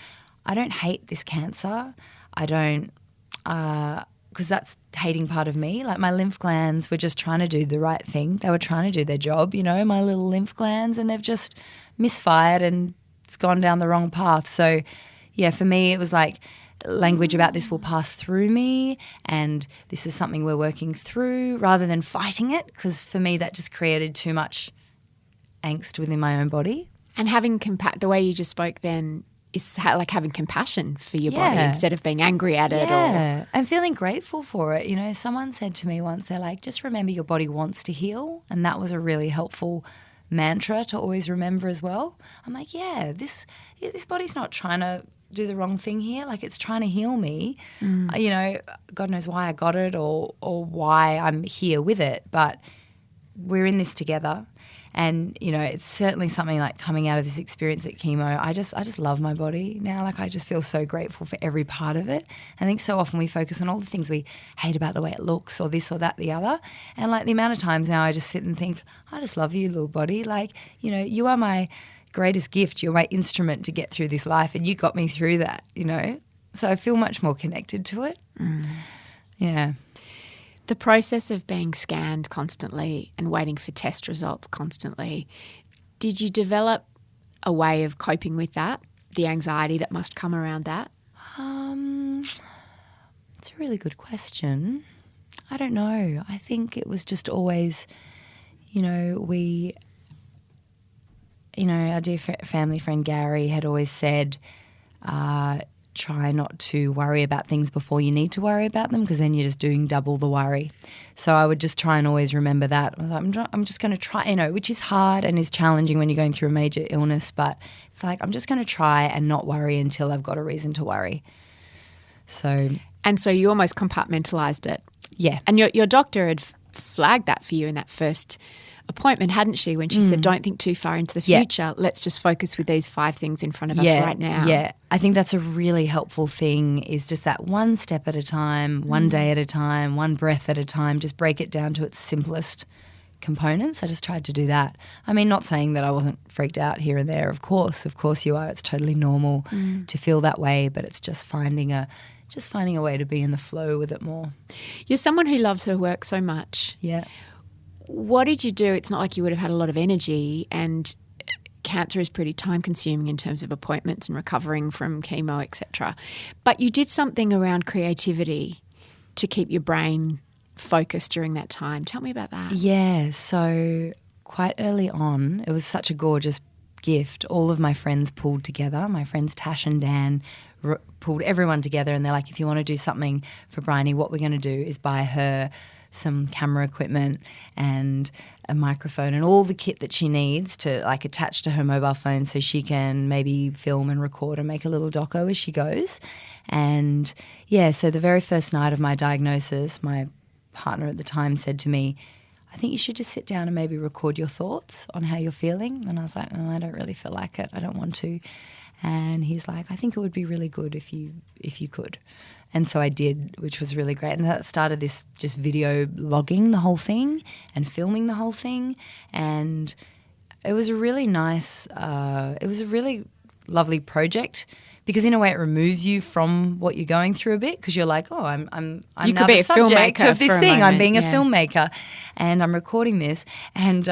I don't hate this cancer. I don't because that's hating part of me. Like my lymph glands were just trying to do the right thing. They were trying to do their job, my little lymph glands, and they've just misfired and it's gone down the wrong path. So, yeah, for me it was like language about this will pass through me and this is something we're working through, rather than fighting it, because for me that just created too much angst within my own body.
And having the way you just spoke then, is like having compassion for your body instead of being angry at it.
And feeling grateful for it. You know, someone said to me once, they're like, just remember your body wants to heal. And that was a really helpful mantra to always remember as well. I'm like, yeah, this body's not trying to do the wrong thing here. Like, it's trying to heal me. You know, God knows why I got it or why I'm here with it, but we're in this together. And, you know, it's certainly something like coming out of this experience at chemo, I just love my body now. Like, I just feel so grateful for every part of it. I think so often we focus on all the things we hate about the way it looks or this or that, the other. And, like, the amount of times now I just sit and think, I just love you, little body. Like, you know, you are my greatest gift. You're my instrument to get through this life, and you got me through that, you know. So I feel much more connected to it. Yeah.
The process of being scanned constantly and waiting for test results constantly, did you develop a way of coping with that, the anxiety that must come around that?
It's a really good question. I don't know. I think it was just always, you know, our dear family friend Gary had always said, try not to worry about things before you need to worry about them, because then you're just doing double the worry. So I would just try and always remember that. I was like, I'm just going to try, you know, which is hard and is challenging when you're going through a major illness, but it's like, I'm just going to try and not worry until I've got a reason to worry. And
so you almost compartmentalised it.
Yeah.
And your doctor had flagged that for you in that first appointment, hadn't she, when she said, don't think too far into the future, let's just focus with these 5 things in front of us right now.
Yeah, I think that's a really helpful thing, is just that one step at a time, one day at a time, one breath at a time, just break it down to its simplest components. I just tried to do that. I mean, not saying that I wasn't freaked out here and there, of course you are. It's totally normal to feel that way, but it's just finding a way to be in the flow with it more.
You're someone who loves her work so much.
Yeah.
What did you do? It's not like you would have had a lot of energy, and cancer is pretty time-consuming in terms of appointments and recovering from chemo, etc. But you did something around creativity to keep your brain focused during that time. Tell me about that.
Yeah, so quite early on, it was such a gorgeous gift. All of my friends pulled together. My friends Tash and Dan pulled everyone together, and they're like, if you want to do something for Briony, what we're going to do is buy her some camera equipment and a microphone and all the kit that she needs to, like, attach to her mobile phone so she can maybe film and record and make a little doco as she goes. And yeah, so the very first night of my diagnosis, my partner at the time said to me, I think you should just sit down and maybe record your thoughts on how you're feeling. And I was like, I don't really feel like it. I don't want to. And he's like, I think it would be really good if you could. And so I did, which was really great. And that started this just video logging the whole thing and filming the whole thing. And it was a really nice, it was a really lovely project, because in a way it removes you from what you're going through a bit, because you're like, oh, I'm
you
now
could be
the
a
subject
filmmaker
of this
for a
thing.
moment,
I'm being a filmmaker, and I'm recording this. And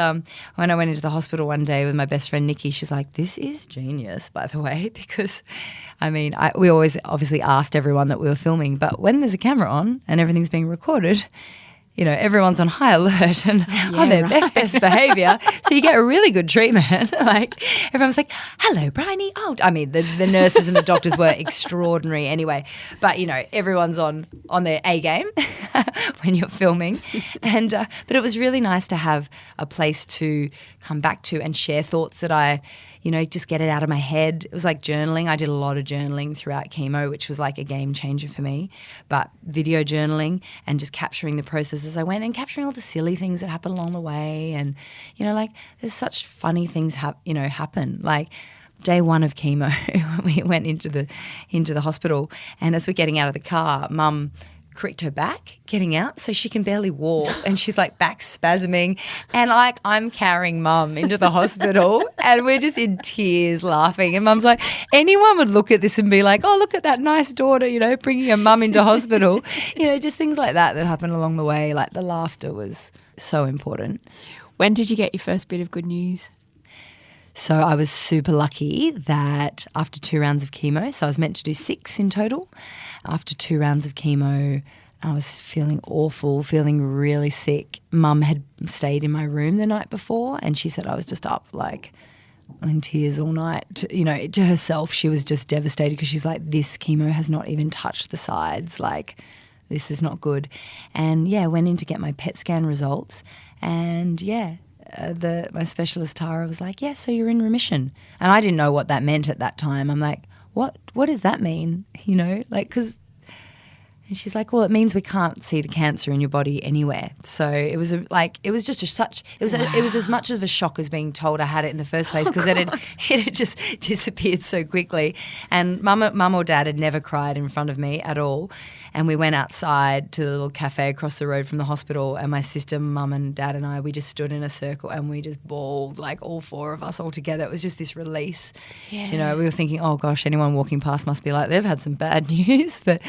when I went into the hospital one day with my best friend Nikki, she's like, this is genius, by the way, because I mean, we always obviously asked everyone that we were filming, but when there's a camera on and everything's being recorded, you know, everyone's on high alert and on their best behaviour. So you get a really good treatment. Like, everyone's like, hello, Briony. Oh, I mean, the nurses and the doctors were extraordinary anyway. But, you know, everyone's on their A game when you're filming. And but it was really nice to have a place to come back to and share thoughts that I, you know, just get it out of my head. It was like journaling. I did a lot of journaling throughout chemo, which was like a game changer for me. But video journaling and just capturing the process as I went, and capturing all the silly things that happen along the way. And, you know, like, there's such funny things happen. Like, day 1 of chemo, we went into the hospital, and as we're getting out of the car, Mum cricked her back getting out, so she can barely walk, and she's like back spasming, and like, I'm carrying Mum into the hospital, and we're just in tears laughing, and Mum's like, anyone would look at this and be like, oh, look at that nice daughter, you know, bringing her mum into hospital. You know, just things like that happen along the way. Like, the laughter was so important.
When did you get your first bit of good news?
So I was super lucky that after 2 rounds of chemo, so I was meant to do 6 in total. After 2 rounds of chemo, I was feeling awful, feeling really sick. Mum had stayed in my room the night before, and she said I was just up like in tears all night. To herself, she was just devastated because she's like, this chemo has not even touched the sides. Like, this is not good. And, went in to get my PET scan results. And, my specialist, Tara, was like, so you're in remission. And I didn't know what that meant at that time. I'm like, what does that mean? And she's like, well, it means we can't see the cancer in your body anywhere. So it was as much of a shock as being told I had it in the first place because it had just disappeared so quickly. And mum or dad had never cried in front of me at all. And we went outside to the little cafe across the road from the hospital, and my sister, mum and dad and I, we just stood in a circle and we just bawled, like all four of us all together. It was just this release. Yeah. We were thinking, oh gosh, anyone walking past must be like, they've had some bad news. But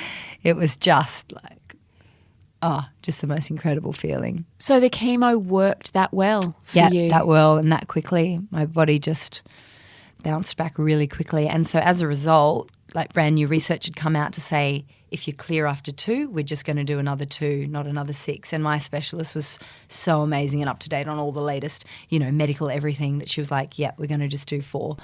it was just like, just the most incredible feeling.
So the chemo worked that well for you?
Yeah, that well and that quickly. My body just bounced back really quickly. And so as a result, like brand new research had come out to say, if you're clear after 2, we're just going to do another 2, not another 6. And my specialist was so amazing and up to date on all the latest, medical everything, that she was like, we're going to just do 4,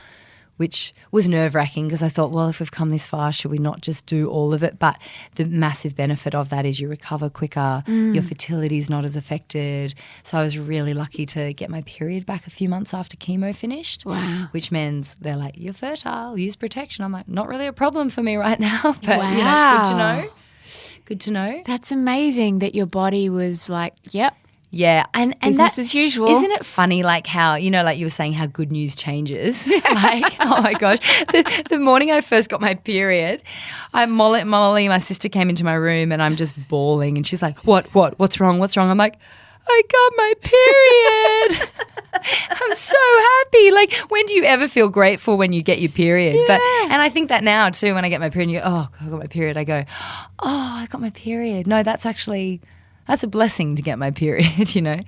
which was nerve-wracking because I thought, well, if we've come this far, should we not just do all of it? But the massive benefit of that is you recover quicker, your fertility is not as affected. So I was really lucky to get my period back a few months after chemo finished.
Wow.
Which means they're like, you're fertile, use protection. I'm like, not really a problem for me right now, but good to know. Good to know.
That's amazing that your body was like, yep.
Yeah, and
business as usual.
Isn't it funny, like how, like you were saying, how good news changes? Like, oh my gosh. The morning I first got my period, Molly, my sister, came into my room and I'm just bawling and she's like, what's wrong? I'm like, I got my period. I'm so happy. Like, when do you ever feel grateful when you get your period?
Yeah.
And I think that now too, when I get my period and you go, oh, I got my period, I go, oh, I got my period. No, that's a blessing to get my period,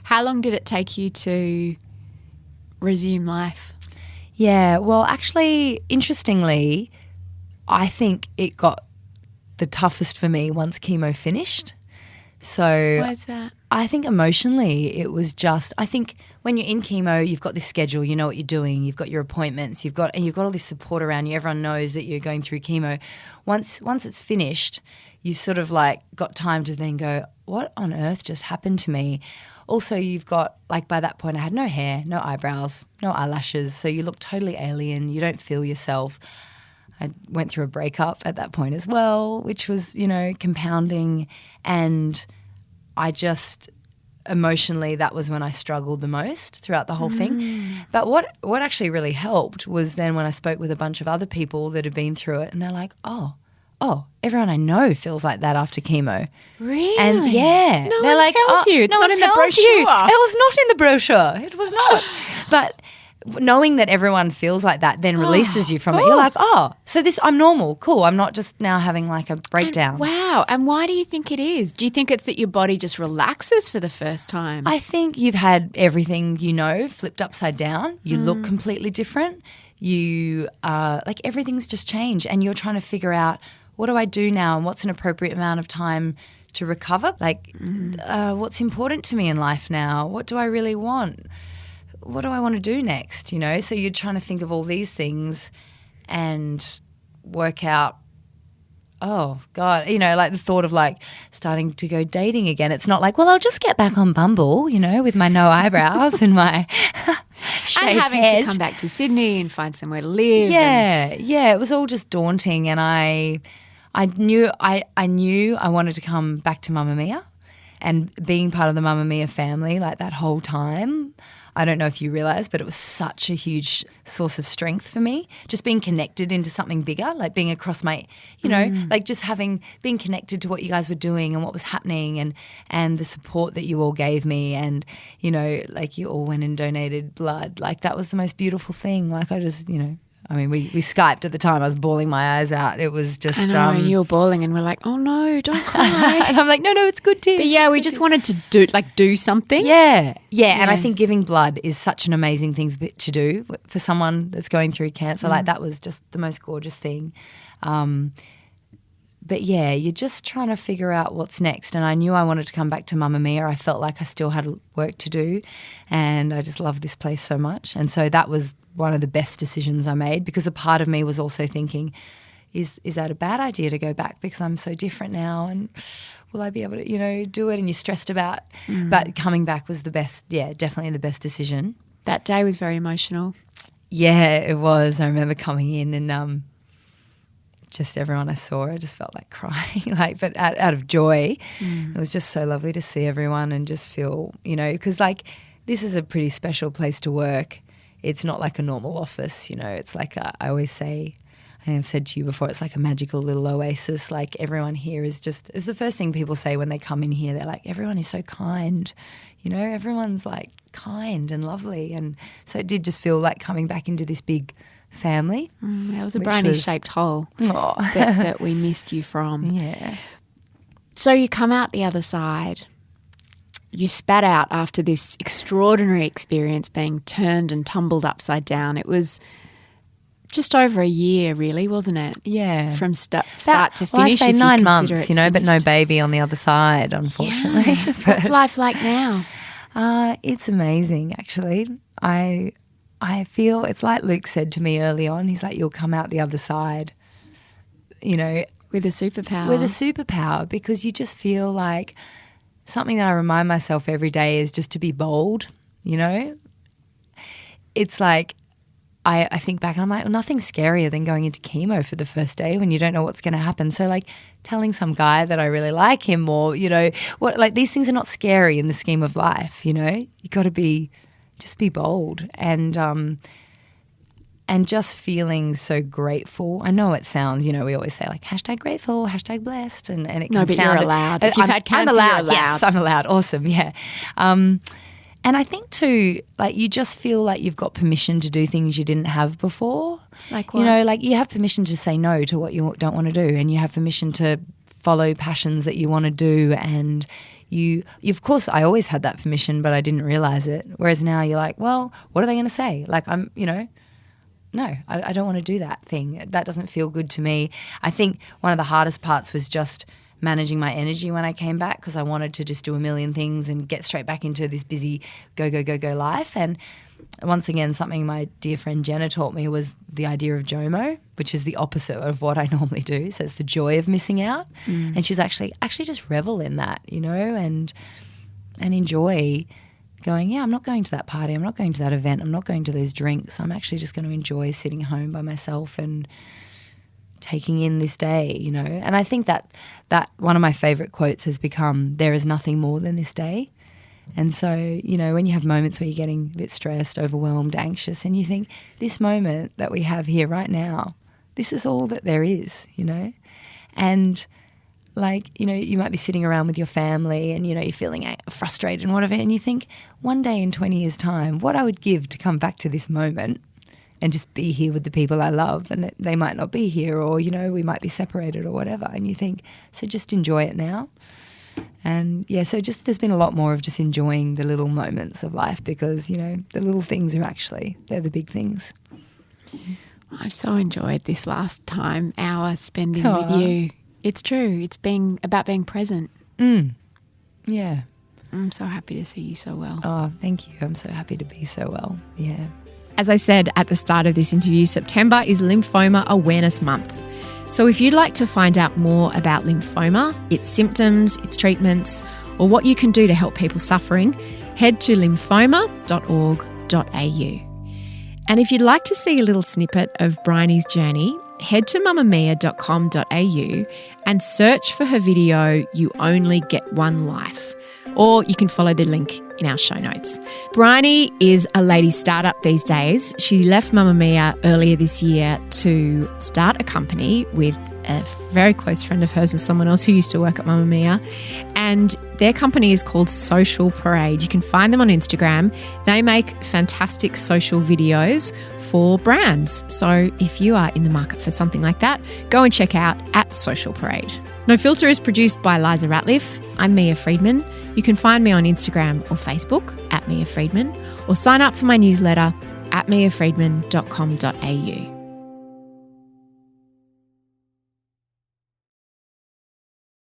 How long did it take you to resume life?
Yeah, well, actually, interestingly, I think it got the toughest for me once chemo finished. So
why is that?
I think emotionally it was just, I think when you're in chemo, you've got this schedule, you know what you're doing, you've got your appointments, you've got all this support around you, everyone knows that you're going through chemo. Once it's finished, you sort of like got time to then go, what on earth just happened to me? Also, you've got, like by that point I had no hair, no eyebrows, no eyelashes, so you look totally alien, you don't feel yourself. I went through a breakup at that point as well, which was, compounding, and I just emotionally, that was when I struggled the most throughout the whole thing. But what actually really helped was then when I spoke with a bunch of other people that had been through it, and they're like, oh, everyone I know feels like that after chemo.
Really?
And yeah.
No
they're
one
like,
tells you. It's
no
not in the brochure.
It was not in the brochure. It was not. But knowing that everyone feels like that then releases you from it. You're like, so I'm normal. Cool. I'm not just now having like a breakdown.
Wow. And why do you think it is? Do you think it's that your body just relaxes for the first time?
I think you've had everything flipped upside down. You look completely different. You like everything's just changed, and you're trying to figure out, what do I do now and what's an appropriate amount of time to recover? Like what's important to me in life now? What do I really want? What do I want to do next, So you're trying to think of all these things and work out, oh, God, like the thought of like starting to go dating again. It's not like, well, I'll just get back on Bumble, with my no eyebrows and my shaved
and having
head.
to come back to Sydney and find somewhere to live.
Yeah, it was all just daunting, and I knew I wanted to come back to Mamamia, and being part of the Mamamia family like that whole time. I don't know if you realise, but it was such a huge source of strength for me, just being connected into something bigger, like being across my, like just being connected to what you guys were doing and what was happening, and the support that you all gave me, and, like you all went and donated blood. Like that was the most beautiful thing. Like I just, we Skyped at the time. I was bawling my eyes out. It was just...
I know, and you were bawling and we're like, oh no, don't cry.
And I'm like, no, it's good too.
But yeah, we just wanted to do something.
Yeah. And I think giving blood is such an amazing thing to do for someone that's going through cancer. Like that was just the most gorgeous thing. yeah, you're just trying to figure out what's next. And I knew I wanted to come back to Mamamia. I felt like I still had work to do, and I just love this place so much. And so that was one of the best decisions I made, because a part of me was also thinking, is that a bad idea to go back because I'm so different now, and will I be able to, do it? And you're stressed about. But coming back was the best, definitely the best decision.
That day was very emotional.
Yeah, it was. I remember coming in and just everyone I saw, I just felt like crying, but out of joy. It was just so lovely to see everyone and just feel, because this is a pretty special place to work. It's not like a normal office, it's like I always say, I have said to you before, it's like a magical little oasis. Like everyone here is just, it's the first thing people say when they come in here. They're like, everyone is so kind, everyone's like kind and lovely. And so it did just feel like coming back into this big family.
That was a Briony-shaped hole that we missed you from.
Yeah.
So you come out the other side. You spat out after this extraordinary experience being turned and tumbled upside down. It was just over a year, really, wasn't it?
Yeah.
From start to finish.
I say 9 months, but no baby on the other side, unfortunately.
Yeah. What's life like now?
It's amazing, actually. I feel it's like Luke said to me early on. He's like, you'll come out the other side,
with a superpower.
With a superpower, because you just feel like something that I remind myself every day is just to be bold, It's like I think back and I'm like, well, nothing's scarier than going into chemo for the first day when you don't know what's going to happen. So like telling some guy that I really like him, or, these things are not scary in the scheme of life, You got to just be bold and just feeling so grateful. I know it sounds, we always say like #grateful, #blessed, and it can
no, but
sound.
You're allowed. If you've had cancer,
I'm allowed.
You're allowed.
Yes, I'm allowed. Awesome, yeah. And I think too, like you just feel like you've got permission to do things you didn't have before.
Like what?
Like you have permission to say no to what you don't want to do, and you have permission to follow passions that you want to do, and you of course, I always had that permission, but I didn't realize it. Whereas now you're like, well, what are they going to say? Like I'm, no, I don't want to do that thing. That doesn't feel good to me. I think one of the hardest parts was just managing my energy when I came back, because I wanted to just do a million things and get straight back into this busy go life. And once again, something my dear friend Jenna taught me was the idea of JOMO, which is the opposite of what I normally do. So it's the joy of missing out. And she's actually just revel in that, and enjoy going, I'm not going to that party, I'm not going to that event, I'm not going to those drinks. I'm actually just going to enjoy sitting home by myself and taking in this day, And I think that one of my favourite quotes has become, there is nothing more than this day. And so, when you have moments where you're getting a bit stressed, overwhelmed, anxious, and you think, this moment that we have here right now, this is all that there is, And you might be sitting around with your family and, you're feeling frustrated and whatever, and you think, one day in 20 years' time, what I would give to come back to this moment and just be here with the people I love, and that they might not be here, or, we might be separated or whatever. And you think, so just enjoy it now. And so just there's been a lot more of just enjoying the little moments of life, because, the little things they're the big things.
I've so enjoyed this last hour spending with you. It's true. It's about being present.
Yeah.
I'm so happy to see you so well.
Oh, thank you. I'm so happy to be so well. Yeah.
As I said at the start of this interview, September is Lymphoma Awareness Month. So if you'd like to find out more about lymphoma, its symptoms, its treatments, or what you can do to help people suffering, head to lymphoma.org.au. And if you'd like to see a little snippet of Briony's journey, head to mamamia.com.au and search for her video, You Only Get One Life. Or you can follow the link in our show notes. Briony is a lady startup these days. She left Mamamia earlier this year to start a company with a very close friend of hers and someone else who used to work at Mamamia. And their company is called Social Parade. You can find them on Instagram. They make fantastic social videos for brands. So if you are in the market for something like that, go and check out @Social Parade. No Filter is produced by Liza Ratliff. I'm Mia Friedman. You can find me on Instagram or Facebook @Mia Friedman, or sign up for my newsletter at miafriedman.com.au.